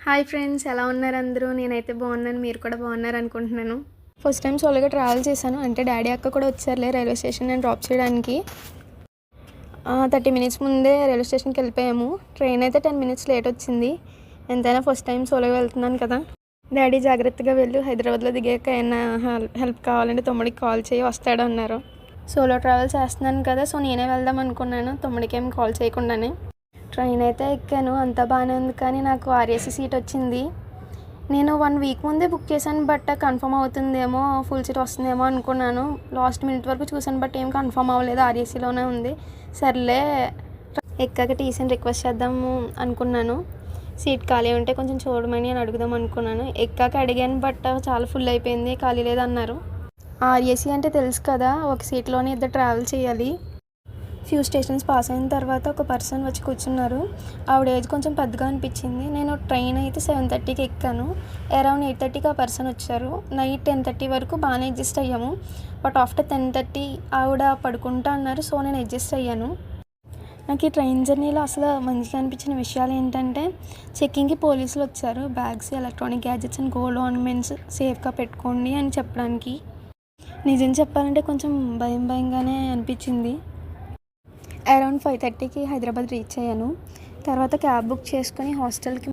Hi friends, ఎలా ఉన్నారు అందరూ? నేనైతే బాగున్నాను, మీరు కూడా బాగున్నారు అనుకుంటున్నాను. ఫస్ట్ టైం సోలోగా ట్రావెల్ చేశాను. అంటే డాడీ అక్క కూడా వచ్చారులే రైల్వే స్టేషన్ నేను డ్రాప్ చేయడానికి. 30 మినిట్స్ ముందే రైల్వే స్టేషన్కి వెళ్ళిపోయాము. ట్రైన్ అయితే 10 మినిట్స్ లేట్ వచ్చింది. ఎంతైనా ఫస్ట్ టైం సోలోగా వెళ్తున్నాను కదా. డాడీ జాగ్రత్తగా వెళ్ళు, హైదరాబాద్లో దిగాక ఏమైనా హెల్ప్ కావాలంటే తమ్ముడికి కాల్ చేయి, వస్తాడు అన్నారు. సోలో ట్రావెల్ చేస్తున్నాను కదా, సో నేనే వెళ్దాం అనుకున్నాను, తమ్ముడికి ఏం కాల్ చేయకుండానే. ట్రైన్ అయితే ఎక్కాను, అంతా బాగానే ఉంది. కానీ నాకు ఆర్ఏసీ సీట్ వచ్చింది. నేను 1 వీక్ ముందే బుక్ చేశాను, బట్ కన్ఫర్మ్ అవుతుందేమో, ఫుల్ సీట్ వస్తుందేమో అనుకున్నాను. లాస్ట్ మినిట్ వరకు చూశాను, బట్ ఏం కన్ఫర్మ్ అవ్వలేదు, ఆర్ఏసీలోనే ఉంది. సర్లే ఎక్కాక టీసీని రిక్వెస్ట్ చేద్దాము అనుకున్నాను. సీట్ ఖాళీ ఉంటే కొంచెం చూడమని అని అడుగుదాం అనుకున్నాను. ఎక్కాక అడిగాను, బట్ చాలా ఫుల్ అయిపోయింది, ఖాళీ లేదన్నారు. ఆర్ఏసీ అంటే తెలుసు కదా, ఒక సీట్లోనే ఇద్దరు ట్రావెల్ చేయాలి. ఫ్యూ స్టేషన్స్ పాస్ అయిన తర్వాత ఒక పర్సన్ వచ్చి కూర్చున్నారు. ఆవిడ ఏజ్ కొంచెం పెద్దగా అనిపించింది. నేను ట్రైన్ అయితే 7:30కి ఎక్కాను. అరౌండ్ 8:30కి ఆ పర్సన్ వచ్చారు. నైట్ 10:30 వరకు బాగానే అడ్జస్ట్ అయ్యాము. బట్ ఆఫ్టర్ 10:30 ఆవిడ పడుకుంటా అన్నారు, సో నేను అడ్జస్ట్ అయ్యాను. నాకు ఈ ట్రైన్ జర్నీలో అసలు మంచిగా అనిపించిన విషయాలు ఏంటంటే, చెక్కింగ్కి పోలీసులు వచ్చారు. Bags, electronic gadgets and gold ornaments సేఫ్గా పెట్టుకోండి అని చెప్పడానికి. నిజం చెప్పాలంటే కొంచెం భయంగానే అనిపించింది. అరౌండ్ 5:30కి హైదరాబాద్ రీచ్ అయ్యాను. తర్వాత క్యాబ్ బుక్ చేసుకొని హాస్టల్కి